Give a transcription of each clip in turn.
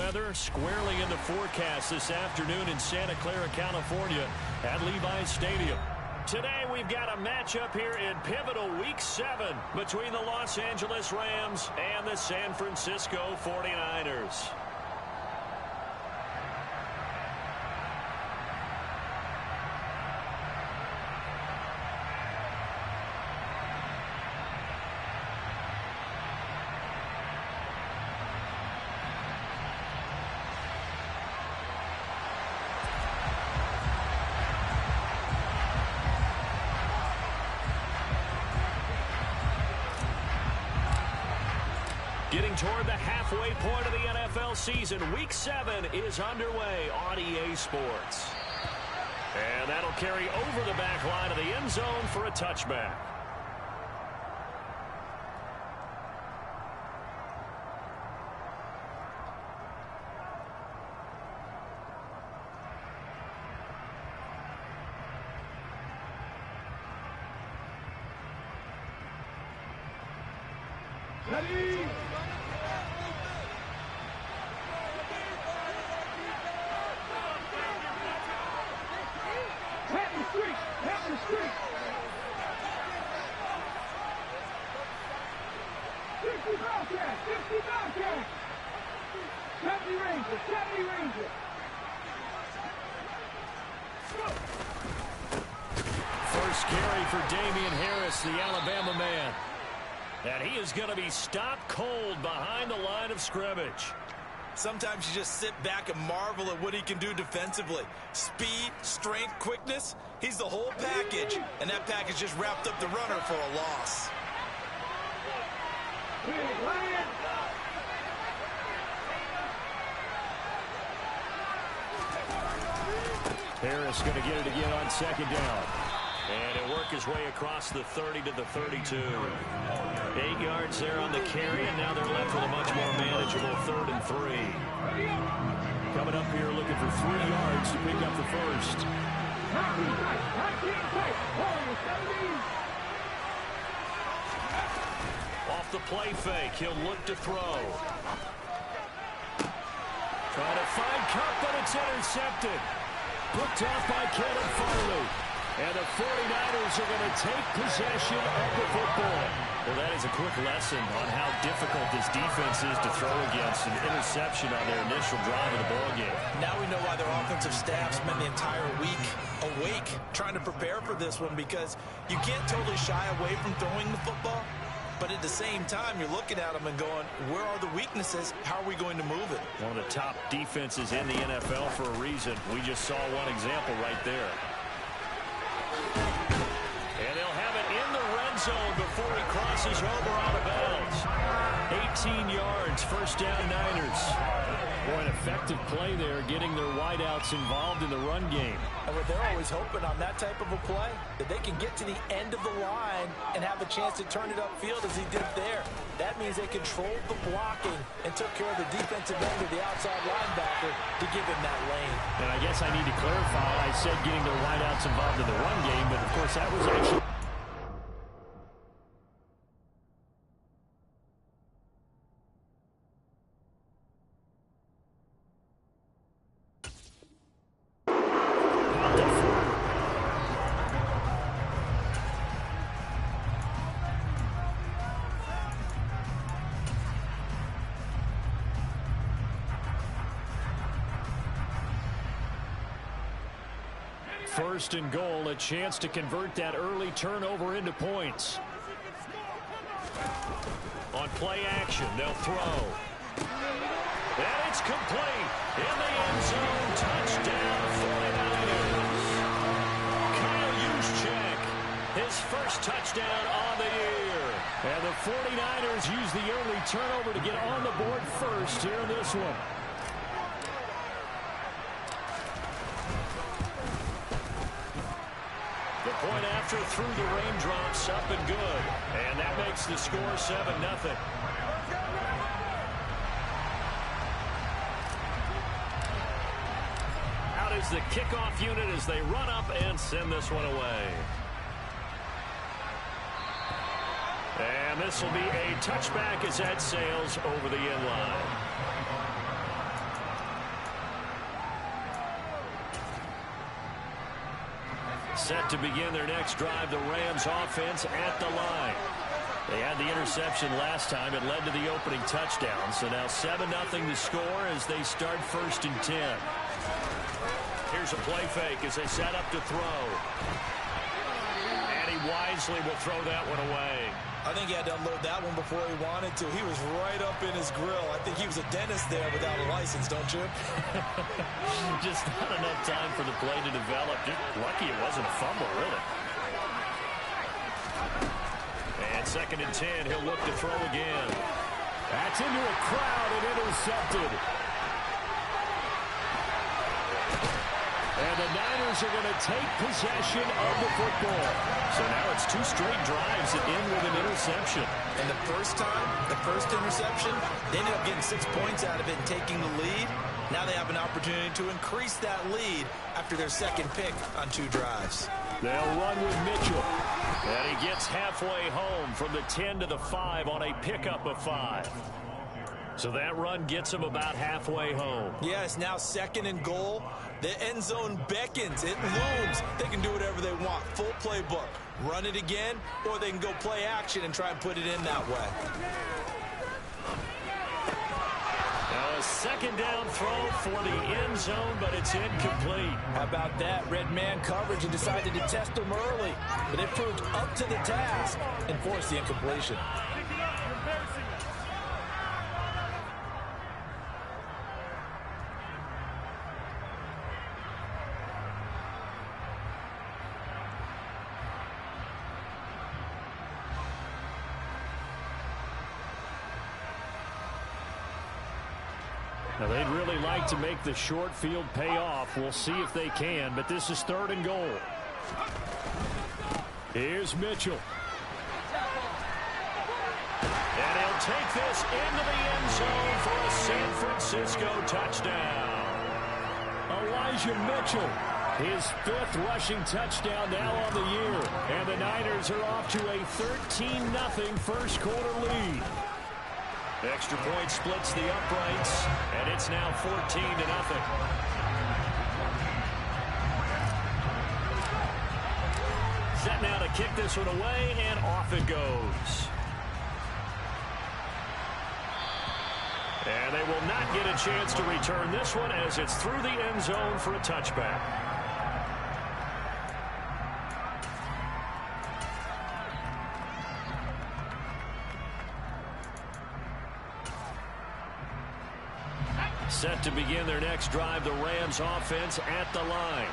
weather squarely in the forecast this afternoon in Santa Clara, California at Levi's Stadium. Today we've got a matchup here in pivotal Week 7 between the Los Angeles Rams and the San Francisco 49ers. Getting toward the halfway point of the NFL season, Week 7 is underway on EA Sports. And that'll carry over the back line of the end zone for a touchback. Ready? Happen street. 50 Bobcat. 70 Ranger. First carry for Damian Harris, the Alabama man. And he is going to be stopped cold behind the line of scrimmage. Sometimes you just sit back and marvel at what he can do defensively. Speed, strength, quickness. He's the whole package. And that package just wrapped up the runner for a loss. Harris going to get it again on second down. And he'll work his way across the 30 to the 32. 8 yards there on the carry, and now they're left with a much more manageable 3rd and 3. Coming up here looking for 3 yards to pick up the first. Off the play fake, he'll look to throw. Trying to find Cup, but it's intercepted. Picked off by Caleb Farley. And the 49ers are going to take possession of the football. Well, that is a quick lesson on how difficult this defense is to throw against. An interception on their initial drive of the ballgame. Now we know why their offensive staff spent the entire week awake trying to prepare for this one, because you can't totally shy away from throwing the football. But at the same time, you're looking at them and going, where are the weaknesses? How are we going to move it? One of the top defenses in the NFL for a reason. We just saw one example right there. And they'll have it in the red zone before he crosses over out of bounds. 18 yards, first down Niners. Boy, an effective play there, getting their wideouts involved in the run game. And what they're always hoping on that type of a play, that they can get to the end of the line and have a chance to turn it upfield as he did there. That means they controlled the blocking and took care of the defensive end of the outside linebacker to give him that lane. And I guess I need to clarify, I said getting their wideouts involved in the run game, but of course that was actually... First and goal, a chance to convert that early turnover into points. On play action, they'll throw. And it's complete. In the end zone, touchdown 49ers. Kyle Juszczyk, his first touchdown on the year. And the 49ers use the early turnover to get on the board first here in this one. Point after through the raindrops, up and good. And that makes the score 7-0. Out is the kickoff unit as they run up and send this one away. And this will be a touchback as that sails over the end line. Set to begin their next drive, the Rams offense at the line. They had the interception last time. It led to the opening touchdown. So now 7-0 the score as they start 1st and 10. Here's a play fake as they set up to throw. And he wisely will throw that one away. I think he had to unload that one before he wanted to. He was right up in his grill. I think he was a dentist there without a license, don't you? Just not enough time for the play to develop. Just lucky it wasn't a fumble, really. And 2nd and 10, he'll look to throw again. That's into a crowd and intercepted. And the Niners are going to take possession of the football. So now it's 2 straight drives that end with an interception. And the first time, the first interception, they ended up getting 6 points out of it and taking the lead. Now they have an opportunity to increase that lead after their 2nd pick on 2 drives. They'll run with Mitchell. And he gets halfway home from the 10 to the 5 on a pickup of 5. So that run gets him about halfway home. Yeah, it's now 2nd and goal. The end zone beckons. It looms. They can do whatever they want. Full playbook. Run it again, or they can go play action and try and put it in that way. Now a 2nd down throw for the end zone, but it's incomplete. How about that? Red man coverage and decided to test them early. But it proved up to the task and forced the incompletion. Now, they'd really like to make the short field pay off. We'll see if they can, but this is 3rd and goal. Here's Mitchell. And he'll take this into the end zone for a San Francisco touchdown. Elijah Mitchell, his 5th rushing touchdown now on the year. And the Niners are off to a 13-0 first quarter lead. Extra point splits the uprights, and it's now 14-0. Set now to kick this one away, and off it goes. And they will not get a chance to return this one as it's through the end zone for a touchback. Set to begin their next drive, the Rams offense at the line.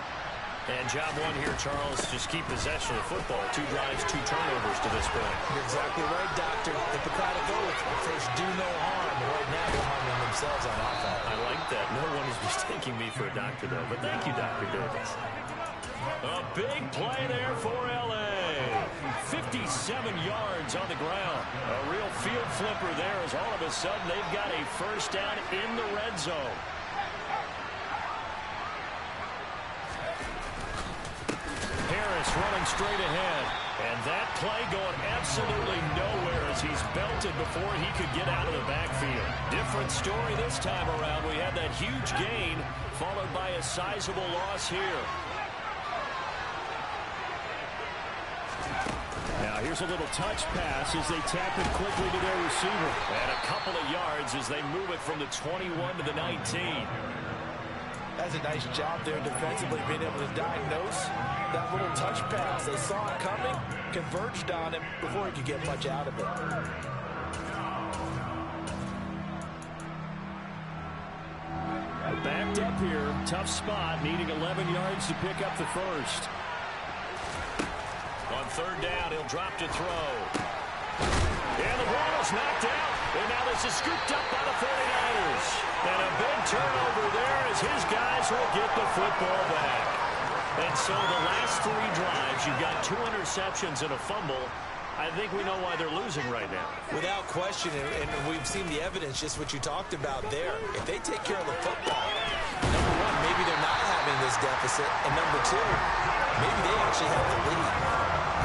And job 1 here, Charles, just keep possession of the football. 2 drives, 2 turnovers to this point. You're exactly right, Doctor. Hippocratic oath. First, do no harm. Right now, they're harming themselves on offense. I like that. No one is mistaking me for a doctor, though. But thank you, Dr. Davis. A big play there for L.A. 57 yards on the ground. A real field flipper there as all of a sudden they've got a first down in the red zone. Harris running straight ahead. And that play going absolutely nowhere as he's belted before he could get out of the backfield. Different story this time around. We had that huge gain followed by a sizable loss here. Now here's a little touch pass as they tap it quickly to their receiver. And a couple of yards as they move it from the 21 to the 19. That's a nice job there defensively, being able to diagnose that little touch pass. They saw it coming, converged on him before he could get much out of it. Backed up here, tough spot, needing 11 yards to pick up the first. On 3rd down, he'll drop to throw. And the ball is knocked out. And now this is scooped up by the 49ers. And a big turnover there as his guys will get the football back. And so the last 3 drives, you've got 2 interceptions and a fumble. I think we know why they're losing right now. Without question, and we've seen the evidence, just what you talked about there. If they take care of the football, number 1, maybe they're not having this deficit. And number 2, maybe they actually have the lead.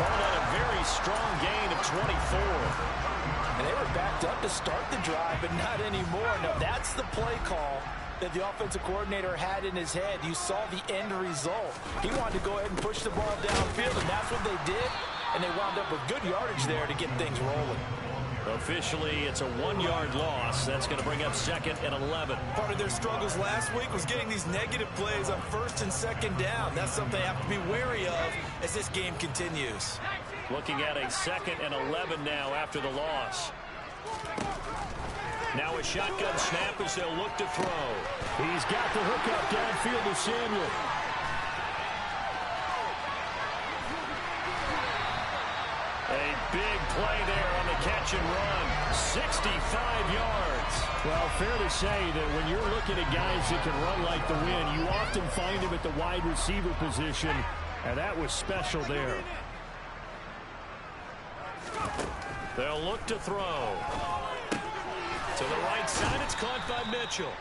Calling out a very strong gain of 24. And they were backed up to start the drive, but not anymore. Now, that's the play call that the offensive coordinator had in his head. You saw the end result. He wanted to go ahead and push the ball downfield, and that's what they did, and they wound up with good yardage there to get things rolling. Officially, it's a 1-yard loss. That's going to bring up 2nd and 11. Part of their struggles last week was getting these negative plays on 1st and 2nd down. That's something they have to be wary of as this game continues. Looking at a 2nd and 11 now after the loss. Now a shotgun snap as they'll look to throw. He's got the hook up downfield to Samuel. A big play there on the catch and run. 65 yards. Well, fair to say that when you're looking at guys that can run like the wind, you often find them at the wide receiver position, and that was special there. They'll look to throw. To the right side, it's caught by Mitchell.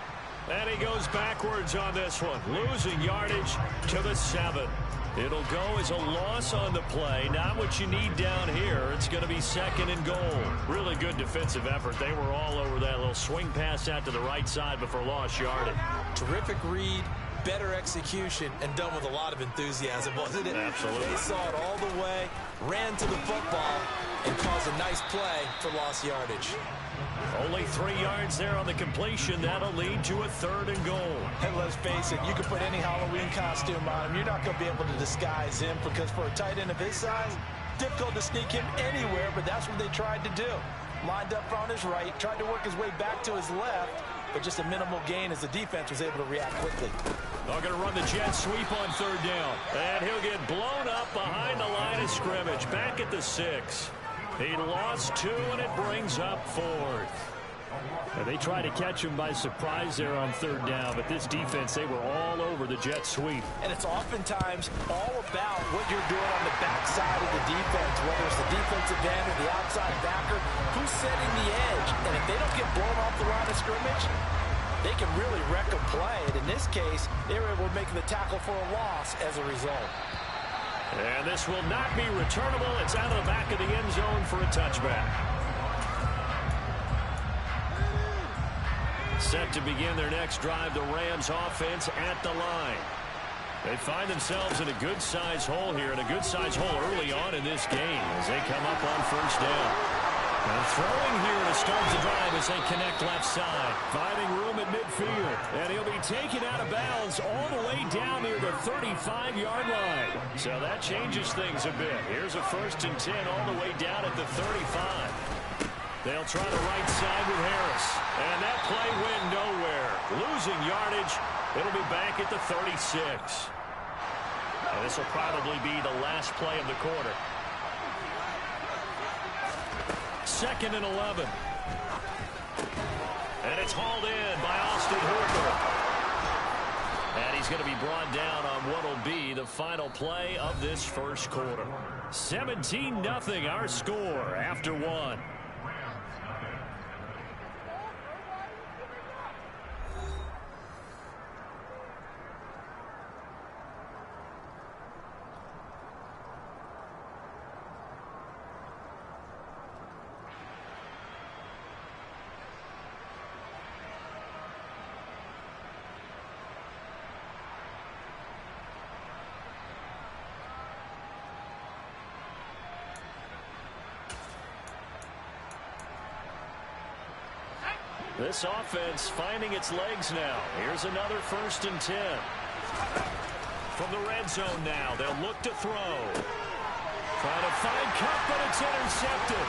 And he goes backwards on this one, losing yardage to the 7. It'll go as a loss on the play. Not what you need down here. It's going to be 2nd and goal. Really good defensive effort. They were all over that little swing pass out to the right side before lost yardage. Terrific read, better execution, and done with a lot of enthusiasm, wasn't it? Absolutely. They saw it all the way, ran to the football, and caused a nice play for lost yardage. Only 3 yards there on the completion. That'll lead to a 3rd and goal. And let's face it, you can put any Halloween costume on him. You're not going to be able to disguise him because for a tight end of his size, difficult to sneak him anywhere, but that's what they tried to do. Lined up on his right, tried to work his way back to his left, but just a minimal gain as the defense was able to react quickly. They're going to run the jet sweep on 3rd down. And he'll get blown up behind the line of scrimmage. Back at the 6. He lost 2, and it brings up 4th. And they try to catch him by surprise there on 3rd down, but this defense, they were all over the jet sweep. And it's oftentimes all about what you're doing on the backside of the defense, whether it's the defensive end or the outside backer, who's setting the edge. And if they don't get blown off the line of scrimmage, they can really wreck a play. And in this case, they were able to make the tackle for a loss as a result. And this will not be returnable. It's out of the back of the end zone for a touchback. Set to begin their next drive, the Rams offense at the line. They find themselves in a good-sized hole here, and a good-sized hole early on in this game as they come up on 1st down. And throwing here to start the drive as they connect left side. Finding room at midfield. And he'll be taken out of bounds all the way down near the 35-yard line. So that changes things a bit. Here's a 1st and 10 all the way down at the 35. They'll try the right side with Harris. And that play went nowhere. Losing yardage. It'll be back at the 36. And this will probably be the last play of the quarter. 2nd and 11. And it's hauled in by Austin Hooper. And he's going to be brought down on what will be the final play of this 1st quarter. 17-0 our score after 1. This offense finding its legs now. Here's another 1st and 10. From the red zone now, they'll look to throw. Trying to find Cup, but it's intercepted.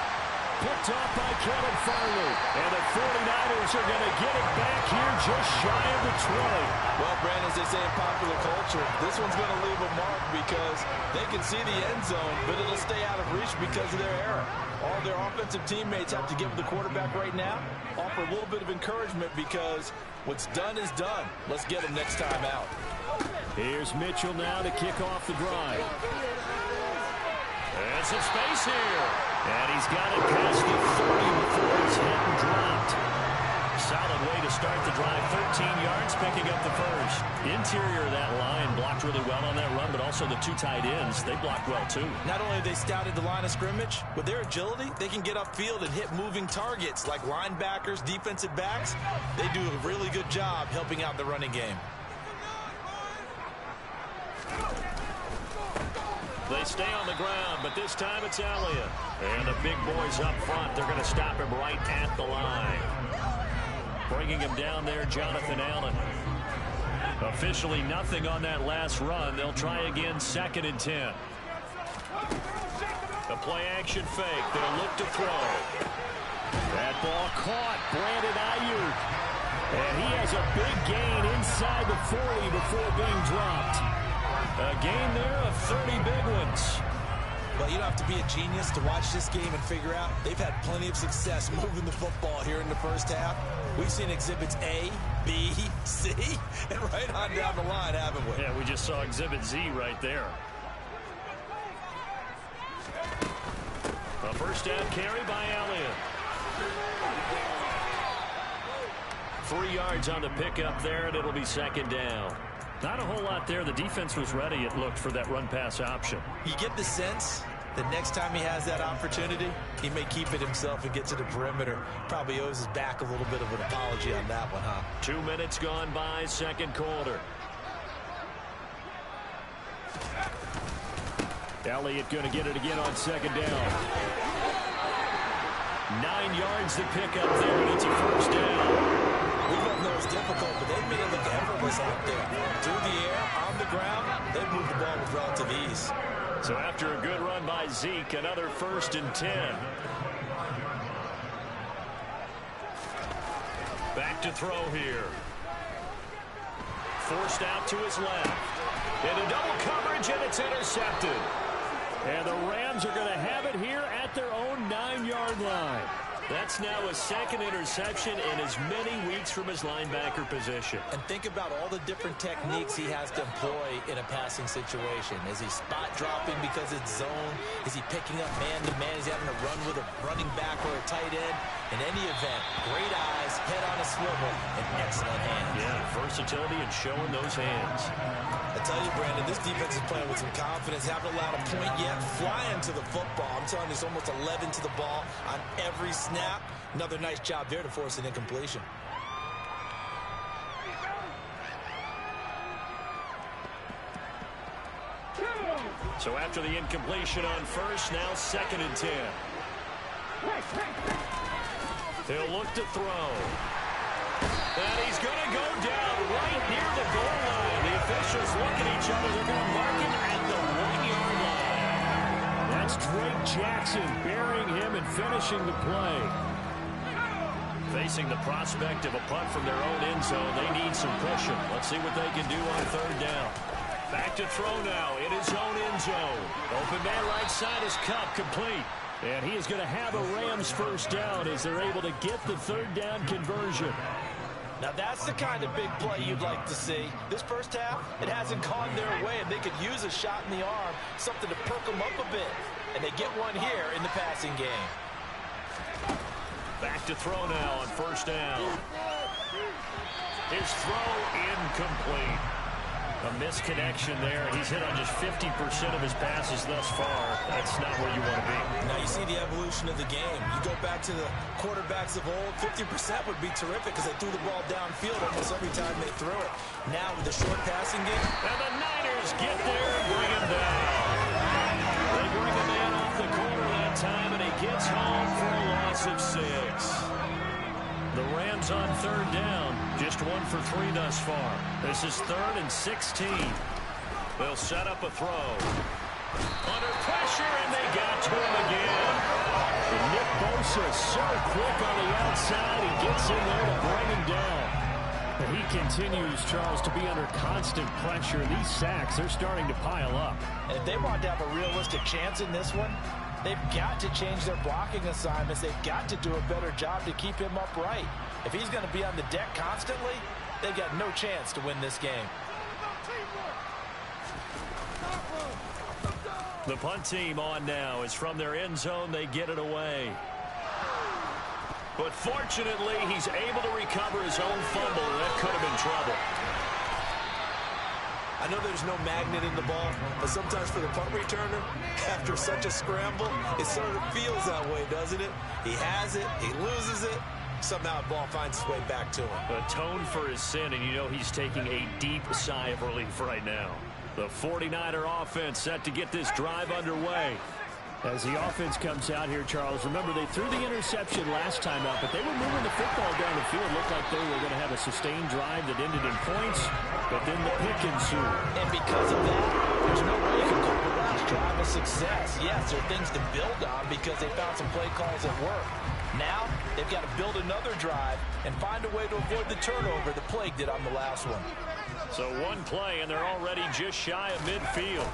Picked off by Kevin Farley. And the 49ers are going to get it back here just shy of the 20. Well, Brandon, as they say in popular culture, this one's going to leave a mark because they can see the end zone, but it'll stay out of reach because of their error. All their offensive teammates have to give the quarterback right now, offer a little bit of encouragement because what's done is done. Let's get them next time out. Here's Mitchell now to kick off the drive. And some space here. And he's got it past the 30 before it's hit and dropped. Solid way to start the drive. 13 yards, picking up the first. Interior of that line blocked really well on that run, but also the two tight ends, they blocked well too. Not only have they scouted the line of scrimmage, with their agility, they can get upfield and hit moving targets like linebackers, defensive backs. They do a really good job helping out the running game. They stay on the ground, but this time it's Elliott. And the big boys up front, they're going to stop him right at the line. Bringing him down there, Jonathan Allen. Officially nothing on that last run. They'll try again, 2nd and 10. The play action fake. They'll look to throw. That ball caught. Brandon Ayuk. And he has a big gain inside the 40 before being dropped. A gain there of 30 big ones. Well, you don't have to be a genius to watch this game and figure out they've had plenty of success moving the football here in the first half. We've seen exhibits A, B, C, and right on down the line, haven't we? Yeah, we just saw exhibit Z right there. A first down carry by Elliott. 3 yards on the pickup there, and it'll be 2nd down. Not a whole lot there. The defense was ready, it looked, for that run-pass option. You get the sense that next time he has that opportunity, he may keep it himself and get to the perimeter. Probably owes his back a little bit of an apology on that one, huh? 2 minutes gone by, second quarter. Elliott going to get it again on 2nd down. 9 yards to pick up there, and it's a first down. We both know it's difficult, but they've made it look effortless out there. Through the air, on the ground, they've moved the ball with relative ease. So after a good run by Zeke, another 1st and 10. Back to throw here. Forced out to his left. Into double coverage, and it's intercepted. And the Rams are going to have it here at their own 9-yard line. That's now a 2nd interception in as many weeks from his linebacker position. And think about all the different techniques he has to employ in a passing situation. Is he spot dropping because it's zone? Is he picking up man-to-man? Is he having to run with a running back or a tight end? In any event, great eyes, head on a swivel, and excellent hands. Yeah, versatility and showing those hands. I tell you, Brandon, this defense is playing with some confidence. Haven't allowed a point yet. Flying to the football. I'm telling you, it's almost 11 to the ball on every snap. Another nice job there to force an incompletion. So after the incompletion on first, now 2nd and 10. He'll look to throw. And he's going to go down right near the goal line. The officials look at each other. They're going to mark him at the 1-yard line. That's Drake Jackson burying him and finishing the play. Facing the prospect of a punt from their own end zone, they need some cushion. Let's see what they can do on 3rd down. Back to throw now in his own end zone. Open man right side is Cup, complete. And he is going to have a Rams first down as they're able to get the 3rd down conversion. Now that's the kind of big play you'd like to see. This first half, it hasn't gone their way, and they could use a shot in the arm, something to perk them up a bit. And they get one here in the passing game. Back to throw now on 1st down. His throw incomplete. A misconnection there. He's hit on just 50% of his passes thus far. That's not where you want to be. Now you see the evolution of the game. You go back to the quarterbacks of old, 50% would be terrific because they threw the ball downfield almost every time they threw it. Now with the short passing game. And the Niners get there and bring him down. They bring him in off the corner that time, and he gets home for a loss of 6. The Rams on 3rd down, just 1 for 3 thus far. This is 3rd and 16. They'll set up a throw. Under pressure, and they got to him again. And Nick Bosa so quick on the outside. He gets in there to bring him down. And he continues, Charles, to be under constant pressure. These sacks, they're starting to pile up. And if they want to have a realistic chance in this one, they've got to change their blocking assignments. They've got to do a better job to keep him upright. If he's going to be on the deck constantly, they've got no chance to win this game. The punt team on now is from their end zone. They get it away. But fortunately, he's able to recover his own fumble, and that could have been trouble. I know there's no magnet in the ball, but sometimes for the punt returner, after such a scramble, it sort of feels that way, doesn't it? He has it, he loses it, somehow the ball finds its way back to him. Atoned for his sin, and you know he's taking a deep sigh of relief right now. The 49er offense set to get this drive underway. As the offense comes out here, Charles, remember they threw the interception last time out, but they were moving the football down the field. Looked like they were going to have a sustained drive that ended in points, but then the pick ensued. And because of that, there's no way you can call the last drive a success. Yes, there are things to build on because they found some play calls that work. Now, they've got to build another drive and find a way to avoid the turnover the Plague did on the last one. So one play, and they're already just shy of midfield.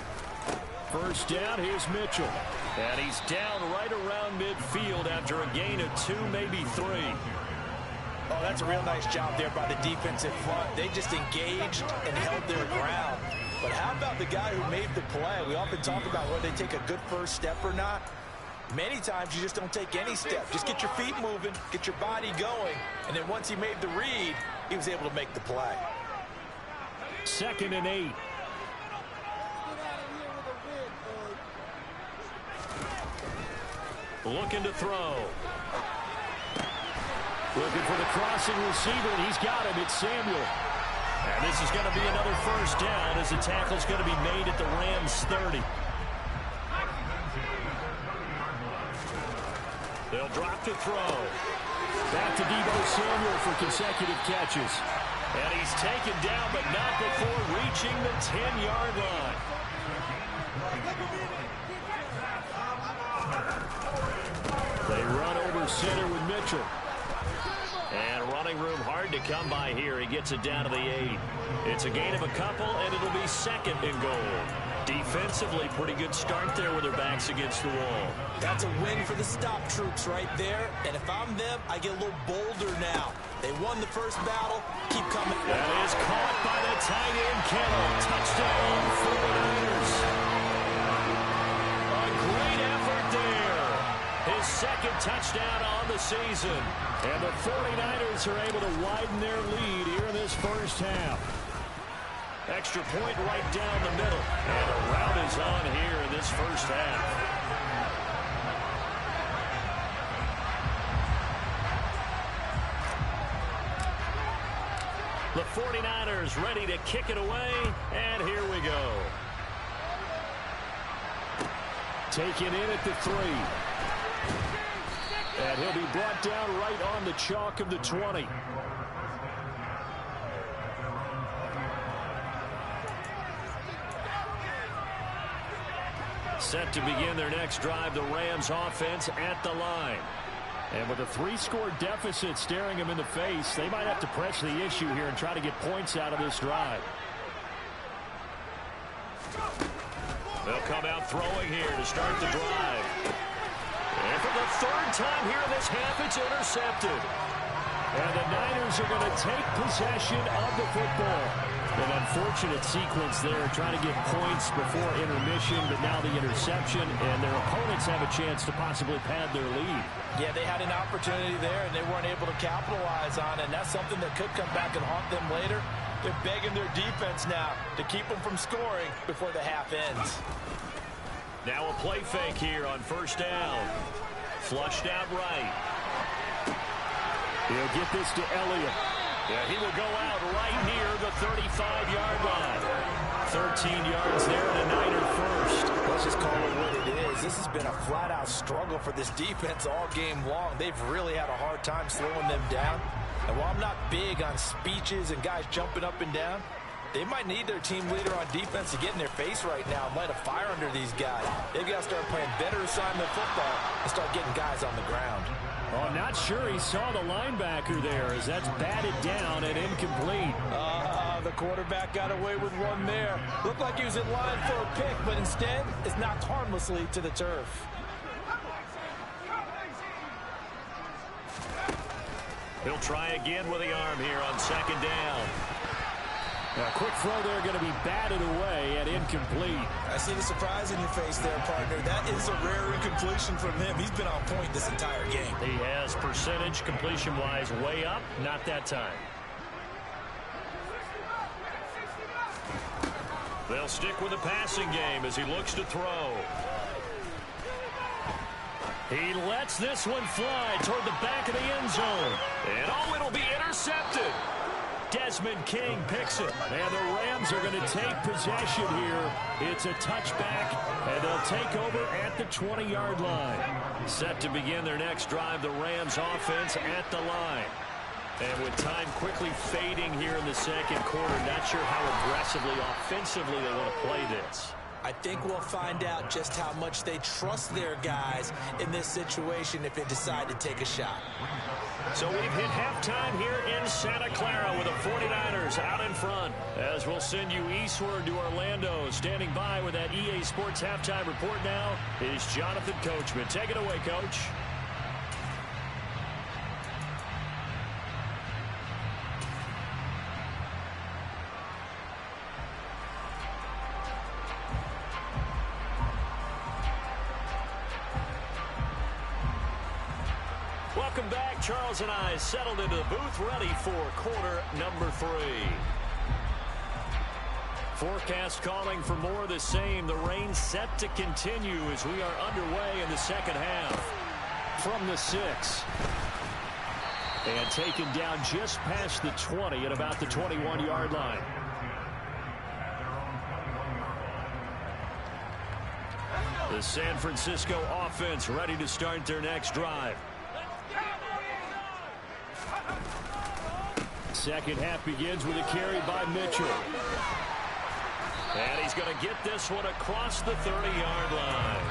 First down, here's Mitchell. And he's down right around midfield after a gain of 2, maybe 3. Oh, that's a real nice job there by the defensive front. They just engaged and held their ground. But how about the guy who made the play? We often talk about whether they take a good first step or not. Many times you just don't take any step. Just get your feet moving, get your body going, and then once he made the read, he was able to make the play. 2nd and 8. Looking to throw. Looking for the crossing receiver, and he's got him. It's Samuel. And this is going to be another first down as the tackle's going to be made at the Rams 30. They'll drop to throw. Back to Deebo Samuel for consecutive catches. And he's taken down, but not before reaching the 10-yard line. They run over center with Mitchell. And running room hard to come by here. He gets it down to the 8. It's a gain of a couple, and it'll be 2nd and goal. Defensively, pretty good start there with their backs against the wall. That's a win for the stop troops right there. And if I'm them, I get a little bolder now. They won the first battle. Keep coming. That is caught by the tight end, Kittle. Touchdown, 49ers. A great effort there. His 2nd touchdown on the season. And the 49ers are able to widen their lead here in this first half. Extra point right down the middle. And a rout is on here in this first half. The 49ers ready to kick it away. And here we go. Taken in at the 3. And he'll be brought down right on the chalk of the 20. Set to begin their next drive, the Rams offense at the line. And with a 3-score deficit staring them in the face, they might have to press the issue here and try to get points out of this drive. They'll come out throwing here to start the drive. And for the 3rd time here in this half, it's intercepted. And the Niners are going to take possession of the football. An unfortunate sequence there, trying to get points before intermission, but now the interception, and their opponents have a chance to possibly pad their lead. Yeah, they had an opportunity there, and they weren't able to capitalize on it, and that's something that could come back and haunt them later. They're begging their defense now to keep them from scoring before the half ends. Now a play fake here on first down. Flushed out right. He'll get this to Elliott. Yeah, he will go out right near the 35-yard line. 13 yards there and a Niner first. Let's just call it what it is. This has been a flat-out struggle for this defense all game long. They've really had a hard time slowing them down. And while I'm not big on speeches and guys jumping up and down, they might need their team leader on defense to get in their face right now and light a fire under these guys. They've got to start playing better assignment football and start getting guys on the ground. Oh, I'm not sure he saw the linebacker there as that's batted down and incomplete. The quarterback got away with one there. Looked like he was in line for a pick, but instead it's knocked harmlessly to the turf. He'll try again with the arm here on 2nd down. A quick throw there going to be batted away and incomplete. I see the surprise in your face there, partner. That is a rare incompletion from him. He's been on point this entire game. He has percentage completion-wise way up. Not that time. They'll stick with the passing game as he looks to throw. He lets this one fly toward the back of the end zone. And oh, it'll be intercepted. Desmond King picks it. And the Rams are going to take possession here. It's a touchback, and they'll take over at the 20-yard line. Set to begin their next drive, the Rams offense at the line. And with time quickly fading here in the second quarter, not sure how aggressively, offensively they want to play this. I think we'll find out just how much they trust their guys in this situation if they decide to take a shot. So we've hit halftime here in Santa Clara with the 49ers out in front. As we'll send you eastward to Orlando. Standing by with that EA Sports halftime report now is Jonathan Coachman. Take it away, Coach. Welcome back. Charles and I settled into the booth, ready for quarter number 3. Forecast calling for more of the same. The rain set to continue as we are underway in the second half. From the 6. And taken down just past the 20 at about the 21-yard line. The San Francisco offense ready to start their next drive. Second half begins with a carry by Mitchell. And he's going to get this one across the 30-yard line.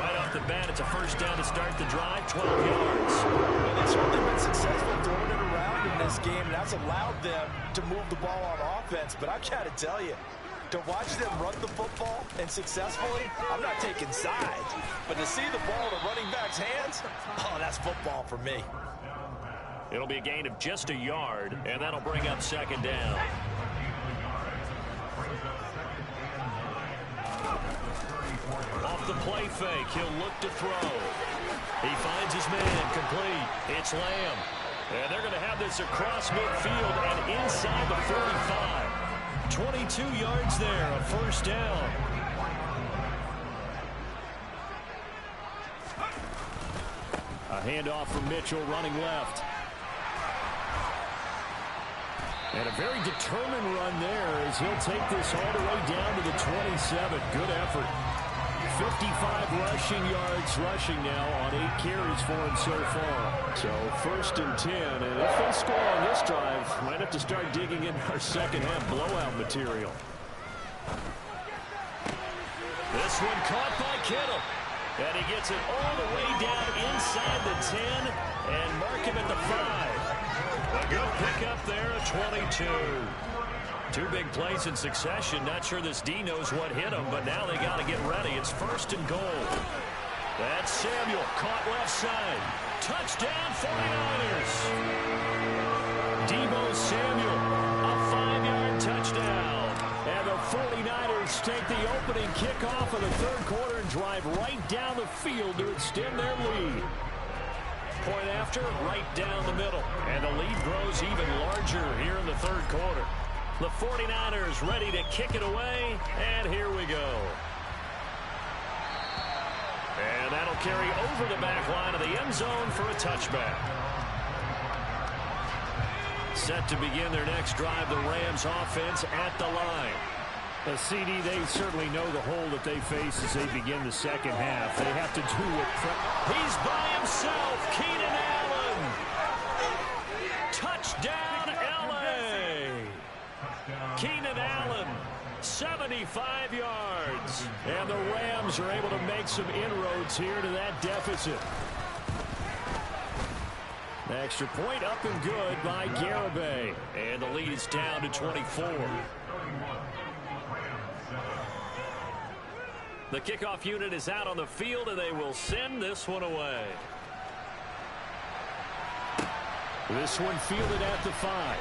Right off the bat, it's a first down to start the drive, 12 yards. Well, they've certainly been successful throwing it around in this game, and that's allowed them to move the ball on offense. But I've got to tell you, to watch them run the football and successfully, I'm not taking sides. But to see the ball in a running back's hands, oh, that's football for me. It'll be a gain of just a yard, and that'll bring up second down. Off the play fake, he'll look to throw. He finds his man, complete. It's Lamb. And they're going to have this across midfield and inside the 45. 22 yards there, a first down. A handoff from Mitchell running left. And a very determined run there as he'll take this all the way down to the 27. Good effort. 55 rushing yards rushing now on 8 carries for him so far. So first and 10. And if they score on this drive, might have to start digging in our second half blowout material. This one caught by Kittle. And he gets it all the way down inside the 10 and mark him at the 5. A good pickup there at 22. 2 big plays in succession. Not sure this D knows what hit him, but now they got to get ready. It's first and goal. That's Samuel, caught left side. Touchdown 49ers. Deebo Samuel, a 5-yard touchdown. And the 49ers take the opening kickoff of the third quarter and drive right down the field to extend their lead. Point after, right down the middle. And the lead grows even larger here in the third quarter. The 49ers ready to kick it away, and here we go. And that'll carry over the back line of the end zone for a touchback. Set to begin their next drive, the Rams offense at the line. A CD, they certainly know the hole that they face as they begin the second half. They have to do it. He's by himself, Keenan Allen. Touchdown, L.A. Keenan Allen, 75 yards. And the Rams are able to make some inroads here to that deficit. The extra point up and good by Garibay. And the lead is down to 24. The kickoff unit is out on the field, and they will send this one away. This one fielded at the 5.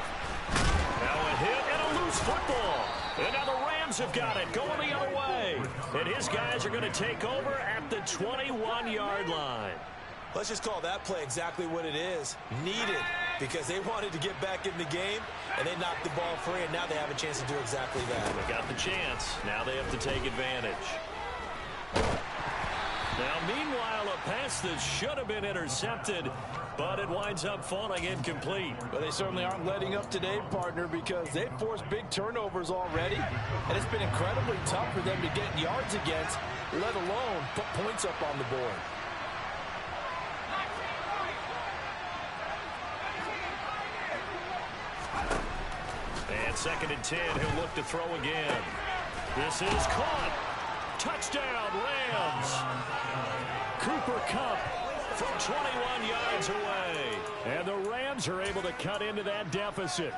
Now a hit and a loose football. And now the Rams have got it, going the other way. And his guys are going to take over at the 21-yard line. Let's just call that play exactly what it is. Needed, because they wanted to get back in the game, and they knocked the ball free, and now they have a chance to do exactly that. They got the chance. Now they have to take advantage. Now, meanwhile, a pass that should have been intercepted, but it winds up falling incomplete. But they certainly aren't letting up today, partner, because they've forced big turnovers already, and it's been incredibly tough for them to get yards against, let alone put points up on the board. And 2nd and 10, he'll look to throw again. This is caught. Touchdown, Rams. Cooper Kupp From 21 yards away. And the Rams are able to cut into that deficit.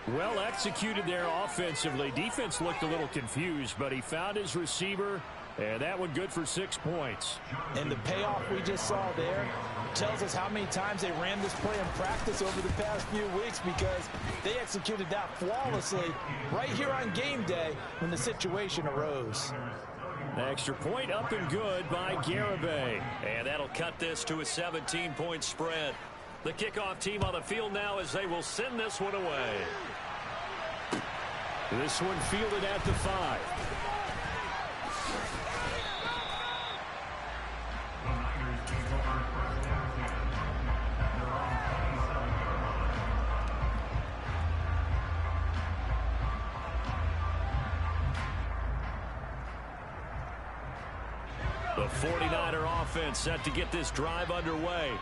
Well executed there offensively. Defense looked a little confused, but he found his receiver, and that one good for 6 points. And the payoff we just saw there tells us how many times they ran this play in practice over the past few weeks, because they executed that flawlessly right here on game day when the situation arose. Extra point up and good by Garibay. And that'll cut this to a 17-point spread. The kickoff team on the field now as they will send this one away. This one fielded at the 5. The 49er offense set to get this drive underway.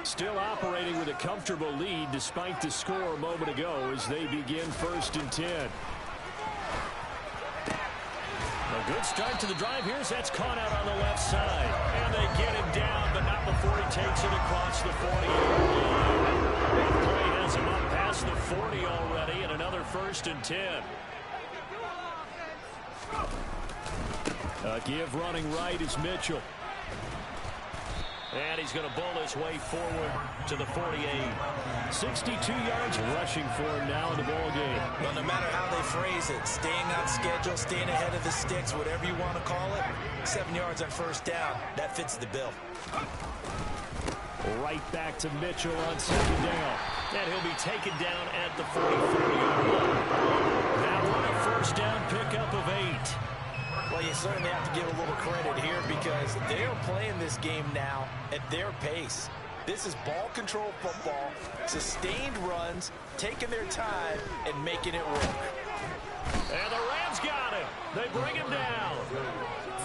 Still operating with a comfortable lead despite the score a moment ago as they begin 1st and 10. A good start to the drive here as that's caught out on the left side. And they get him down, but not before he takes it across the 40-yard line. That play has him up past the 40 already, and another 1st and 10. A give running right is Mitchell. And he's going to bull his way forward to the 48. 62 yards rushing for him now in the ball game. Well, no matter how they phrase it, staying on schedule, staying ahead of the sticks, whatever you want to call it, 7 yards on 1st down, that fits the bill. Right back to Mitchell on 2nd down. And he'll be taken down at the 44-yard line. That one a 1st down pickup of 8. Well, you certainly have to give a little credit here because they are playing this game now at their pace. This is ball control football, sustained runs, taking their time, and making it work. And the Rams got him. They bring him down.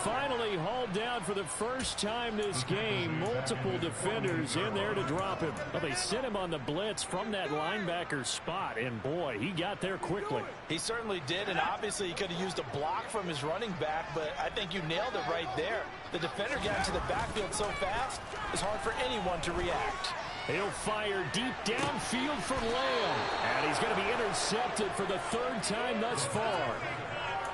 Finally hauled down for the first time this game. Multiple defenders in there to drop him. Well, they sent him on the blitz from that linebacker spot, and boy, he got there quickly. He certainly did, and obviously he could have used a block from his running back, but I think you nailed it right there. The defender got into the backfield so fast, it's hard for anyone to react. He'll fire deep downfield for Lamb, and he's going to be intercepted for the 3rd time thus far.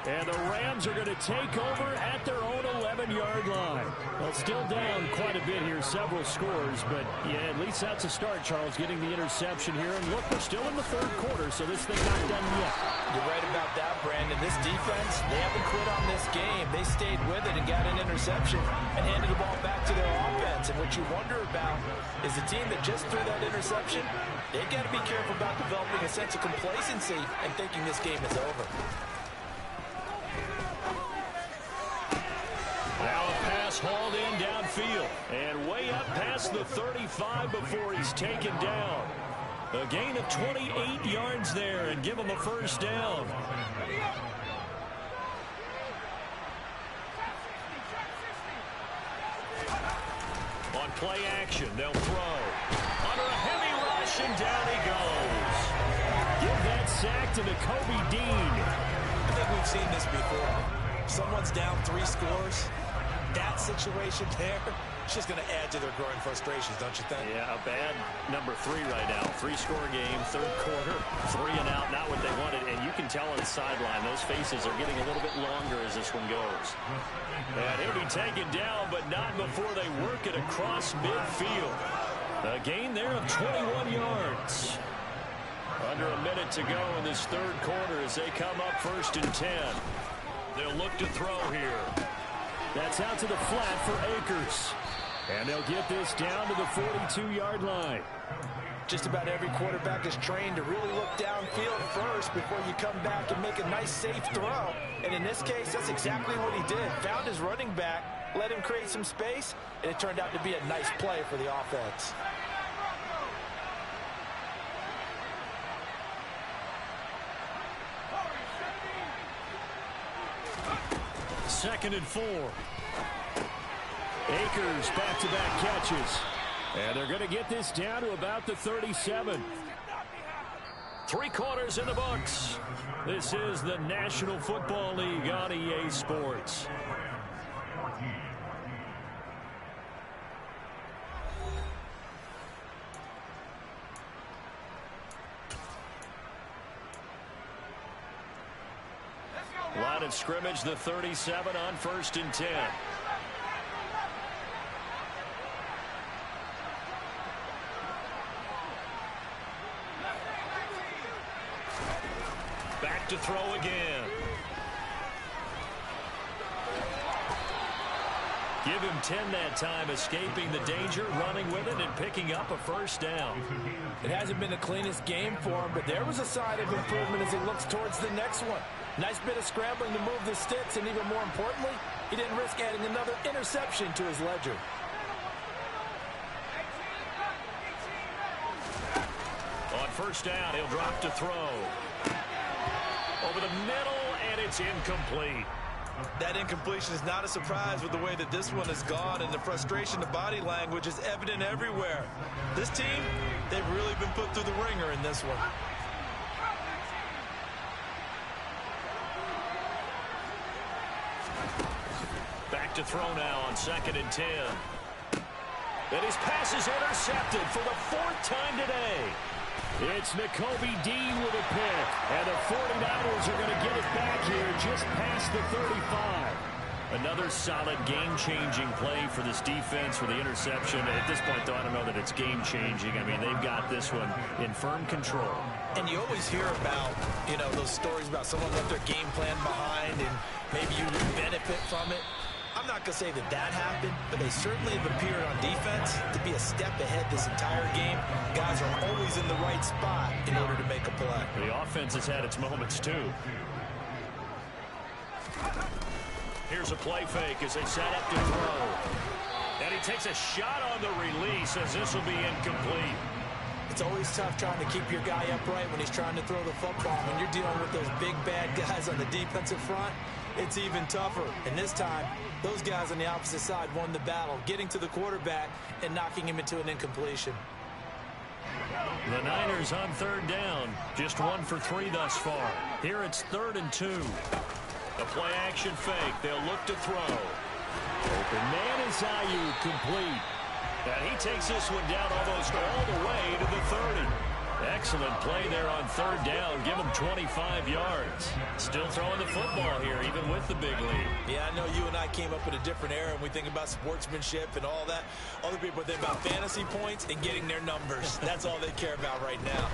And the Rams are going to take over at their own 11-yard line. Well, still down quite a bit here, several scores, but yeah, at least that's a start, Charles, getting the interception here. And look, we're still in the 3rd quarter, so this thing's not done yet. You're right about that, Brandon. This defense, they haven't quit on this game. They stayed with it and got an interception and handed the ball back to their offense. And what you wonder about is the team that just threw that interception, they got to be careful about developing a sense of complacency and thinking this game is over. Now a pass hauled in downfield and way up past the 35 before he's taken down. A gain of 28 yards there and give him a 1st down. On play action, they'll throw. Under a heavy rush and down he goes. Give that sack to Nakobe Dean. I think we've seen this before. Someone's down 3 scores. That situation there, it's just going to add to their growing frustrations, don't you think? Yeah, a bad number 3 right now. 3-score game, 3rd quarter, 3 and out, not what they wanted. And you can tell on the sideline, those faces are getting a little bit longer as this one goes. And he'll be taken down, but not before they work it across midfield. A gain there of 21 yards. Under a minute to go in this third quarter as they come up 1st and 10. They'll look to throw here. That's out to the flat for Akers. And they'll get this down to the 42-yard line. Just about every quarterback is trained to really look downfield first before you come back and make a nice, safe throw. And in this case, that's exactly what he did. Found his running back, let him create some space, and it turned out to be a nice play for the offense. Second and 4. Akers back-to-back catches. And they're going to get this down to about the 37. 3 quarters in the books. This is the National Football League on EA Sports. Line of scrimmage, the 37 on 1st and 10. Back to throw again. Give him 10 that time, escaping the danger, running with it, and picking up a 1st down. It hasn't been the cleanest game for him, but there was a sign of improvement as he looks towards the next one. Nice bit of scrambling to move the sticks, and even more importantly, he didn't risk adding another interception to his ledger. On 1st down, he'll drop to throw. Over the middle, and it's incomplete. That incompletion is not a surprise with the way that this one has gone, and the frustration, the body language is evident everywhere. This team, they've really been put through the ringer in this one. Back to throw now on 2nd and 10. And his pass is intercepted for the 4th time today. It's Nakobe Dean with a pick. And the 49ers are going to get it back here just past the 35. Another solid game-changing play for this defense for the interception. At this point, though, I don't know that it's game-changing. I mean, they've got this one in firm control. And you always hear about, those stories about someone left their game plan behind and maybe you would benefit from it. I'm not going to say that that happened, but they certainly have appeared on defense to be a step ahead this entire game. Guys are always in the right spot in order to make a play. The offense has had its moments, too. Here's a play fake as they set up to throw. And he takes a shot on the release as this will be incomplete. It's always tough trying to keep your guy upright when he's trying to throw the football. When you're dealing with those big, bad guys on the defensive front, it's even tougher. And this time, those guys on the opposite side won the battle, getting to the quarterback and knocking him into an incompletion. The Niners on 3rd down. Just 1 for 3 thus far. Here it's 3rd and 2. A play-action fake. They'll look to throw. Open man is Ayuk, complete. And he takes this one down almost all the way to the 30. Excellent play there on 3rd down. Give him 25 yards. Still throwing the football here, even with the big lead. Yeah, I know you and I came up in a different era, and we think about sportsmanship and all that. Other people think about fantasy points and getting their numbers. That's all they care about right now.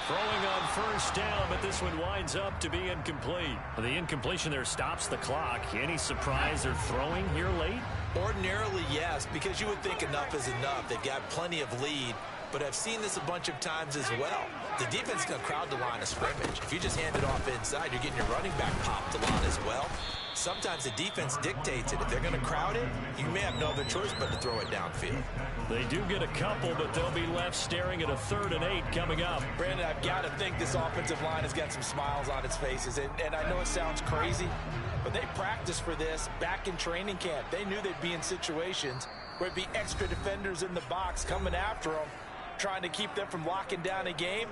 Throwing on 1st down, but this one winds up to be incomplete. The incompletion there stops the clock. Any surprise they're throwing here late? Ordinarily, yes, because you would think enough is enough. They've got plenty of lead, but I've seen this a bunch of times as well. The defense is going to crowd the line of scrimmage. If you just hand it off inside, you're getting your running back popped a lot as well. Sometimes the defense dictates it. If they're going to crowd it, you may have no other choice but to throw it downfield. They do get a couple, but they'll be left staring at a 3rd and 8 coming up. Brandon, I've got to think this offensive line has got some smiles on its faces. And I know it sounds crazy, but they practiced for this back in training camp. They knew they'd be in situations where it'd be extra defenders in the box coming after them, trying to keep them from locking down a game.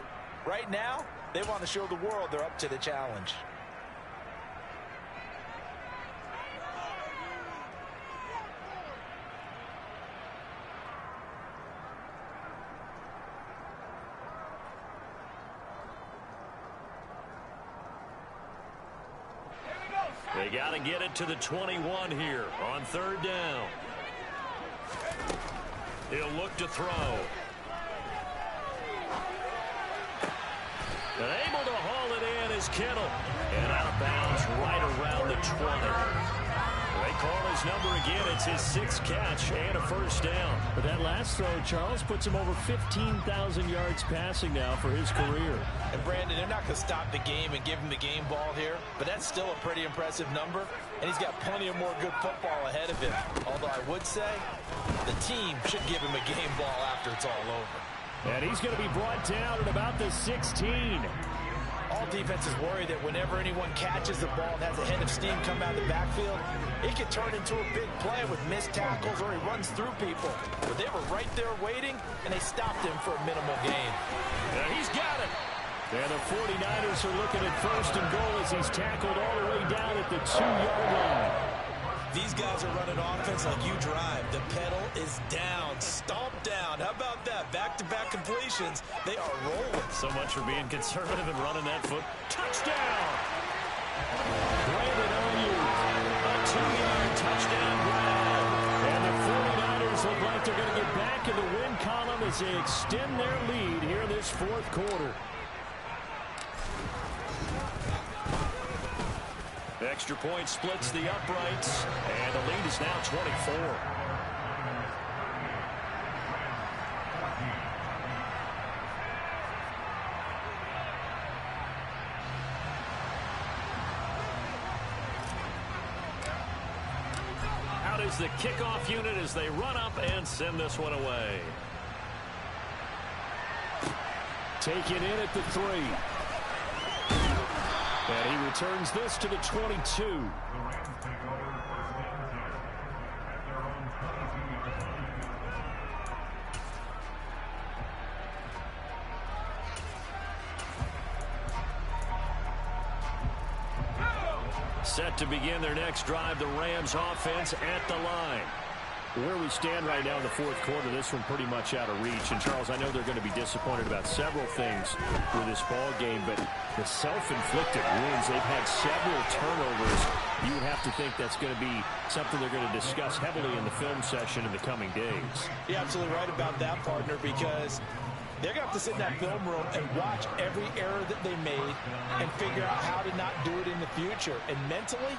Right now, they want to show the world they're up to the challenge. They got to get it to the 21 here on 3rd down. He'll look to throw. And able to haul it in is Kittle. And out of bounds right around the 20. They call his number again. It's his 6th catch and a first down. But that last throw, Charles, puts him over 15,000 yards passing now for his career. And Brandon, they're not going to stop the game and give him the game ball here, but that's still a pretty impressive number, and he's got plenty of more good football ahead of him. Although I would say the team should give him a game ball after it's all over. And he's going to be brought down at about the 16. All defenses worry that whenever anyone catches the ball and has a head of steam come out of the backfield, it can turn into a big play with missed tackles or he runs through people. But they were right there waiting, and they stopped him for a minimal gain. And he's got it. And the 49ers are looking at first and goal as he's tackled all the way down at the 2-yard line. These guys are running offense like you drive. The pedal is down, stomped down. How about that? Back-to-back completions. They are rolling. So much for being conservative and running that foot. Touchdown! Brandon Ayuk. A 2-yard touchdown grab. And the 49ers look like they're going to get back in the win column as they extend their lead here in this 4th quarter. Extra point splits the uprights, and the lead is now 24. Out is the kickoff unit as they run up and send this one away. Taken in at the 3. And he returns this to the 22. Set to begin their next drive, the Rams offense at the line. Where we stand right now in the 4th quarter, this one pretty much out of reach. And, Charles, I know they're going to be disappointed about several things with this ball game, but the self-inflicted wounds, they've had several turnovers. You would have to think that's going to be something they're going to discuss heavily in the film session in the coming days. You're absolutely right about that, partner, because they're going to have to sit in that film room and watch every error that they made and figure out how to not do it in the future. And mentally,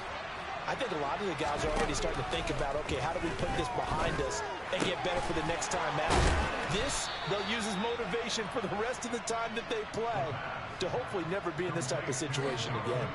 I think a lot of the guys are already starting to think about, okay, how do we put this behind us and get better for the next time out? This, they'll use as motivation for the rest of the time that they play to hopefully never be in this type of situation again.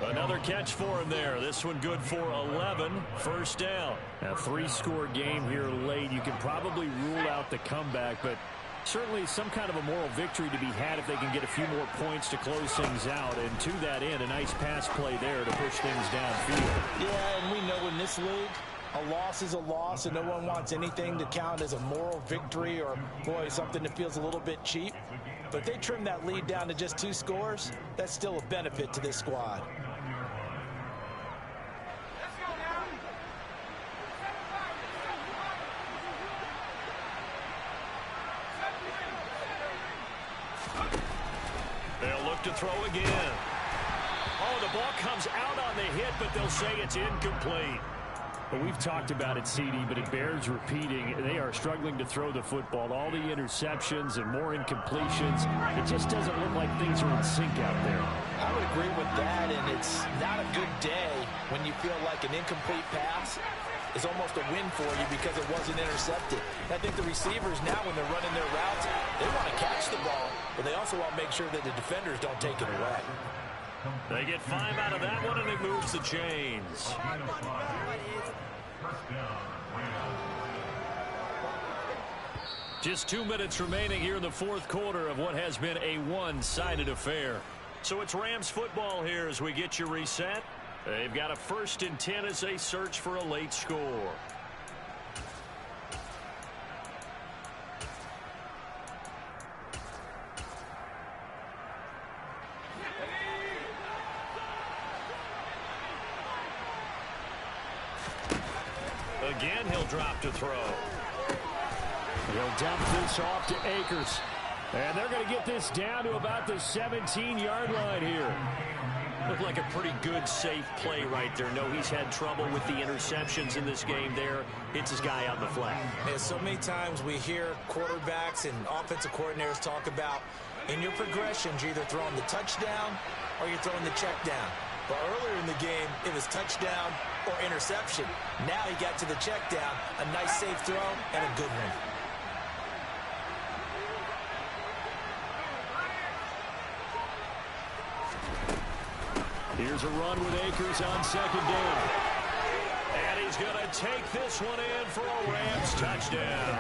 Another catch for him there. This one good for 11. First down. A 3-score game here late. You can probably rule out the comeback, but certainly some kind of a moral victory to be had if they can get a few more points to close things out. And to that end, a nice pass play there to push things downfield. Yeah, and we know in this league, a loss is a loss, and no one wants anything to count as a moral victory or, boy, something that feels a little bit cheap. But if they trim that lead down to just 2 scores, that's still a benefit to this squad. They'll look to throw again. Oh, the ball comes out on the hit, but they'll say it's incomplete. But we've talked about it, CD, but it bears repeating. They are struggling to throw the football. All the interceptions and more incompletions. It just doesn't look like things are in sync out there. I would agree with that, and it's not a good day when you feel like an incomplete pass is almost a win for you because it wasn't intercepted. And I think the receivers now, when they're running their routes, they want to catch the ball, but they also want to make sure that the defenders don't take it away. They get 5 out of that one, and it moves the chains. Just 2 minutes remaining here in the 4th quarter of what has been a one-sided affair. So it's Rams football here as we get you reset. They've got a 1st and 10 as they search for a late score. Again, he'll drop to throw. He'll dump this off to Akers. And they're going to get this down to about the 17-yard line here. Looked like a pretty good, safe play right there. No, he's had trouble with the interceptions in this game there. Hits his guy out in the flat. Yeah, so many times we hear quarterbacks and offensive coordinators talk about In your progressions, you're either throwing the touchdown or you're throwing the check down. But earlier in the game, it was touchdown or interception. Now he got to the check down, a nice safe throw, and a good one. Here's a run with Akers on second down. And he's going to take this one in for a Rams touchdown.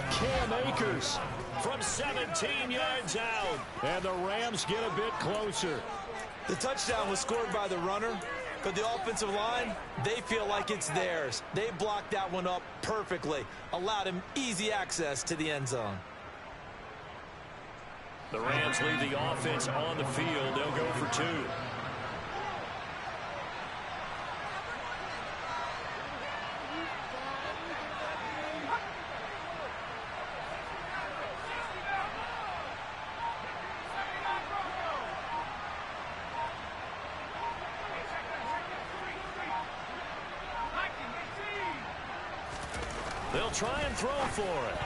Cam Akers From 17 yards out. and the Rams get a bit closer. The touchdown was scored by the runner, but the offensive line, they feel like it's theirs. They blocked that one up perfectly, allowed him easy access to the end zone. The Rams leave the offense on the field. They'll go for two. They'll try and throw for it.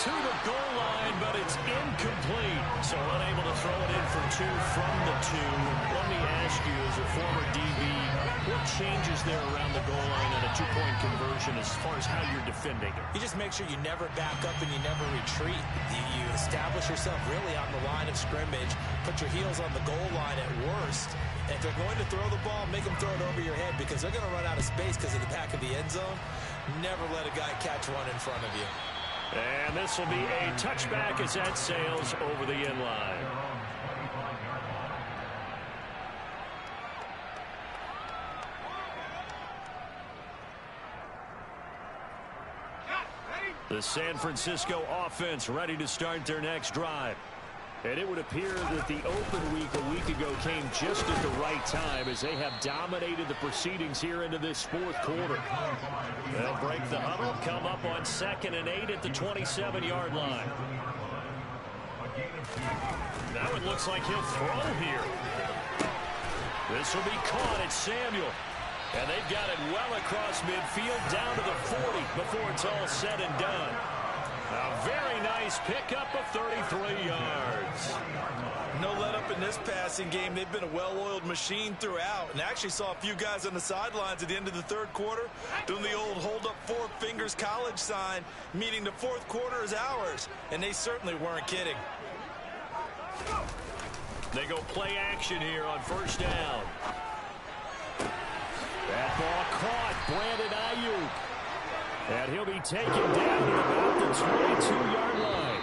To the goal line, but it's incomplete. So unable to throw it in for two from the two. Let me ask you, as a former DB, what changes there around the goal line on a two-point conversion as far as how you're defending it? You just make sure you never back up and you never retreat. You establish yourself really on the line of scrimmage, put your heels on the goal line at worst. And if they're going to throw the ball, make them throw it over your head because they're going to run out of space because of the back of the end zone. Never let a guy catch one in front of you. And this will be a touchback as that sails over the end line. The San Francisco offense ready to start their next drive. And it would appear that the open week a week ago came just at the right time as they have dominated the proceedings here into this fourth quarter. They'll break the huddle, come up on 2nd and 8 at the 27-yard line. Now it looks like he'll throw here. This will be caught at Samuel. And they've got it well across midfield down to the 40 before it's all said and done. A very nice pickup of 33 yards. No let up in this passing game. They've been a well-oiled machine throughout. And actually saw a few guys on the sidelines at the end of the third quarter doing the old hold up 4 fingers college sign, meaning the fourth quarter is ours. And they certainly weren't kidding. They go play action here on first down. That ball caught. Brandon Ayuk. And he'll be taken down at about the 22-yard line.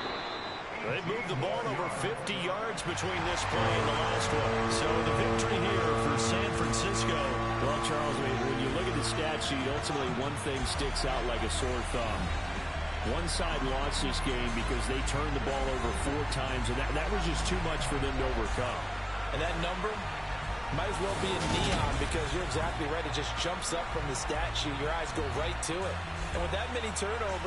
They've moved the ball over 50 yards between this play and the last one. So the victory here for San Francisco. Well, Charles, when you look at the stat sheet, ultimately one thing sticks out like a sore thumb. One side lost this game because they turned the ball over 4 times, and that was just too much for them to overcome. And that number might as well be in neon because you're exactly right. It just jumps up from the stat sheet. Your eyes go right to it. And with that many turnovers,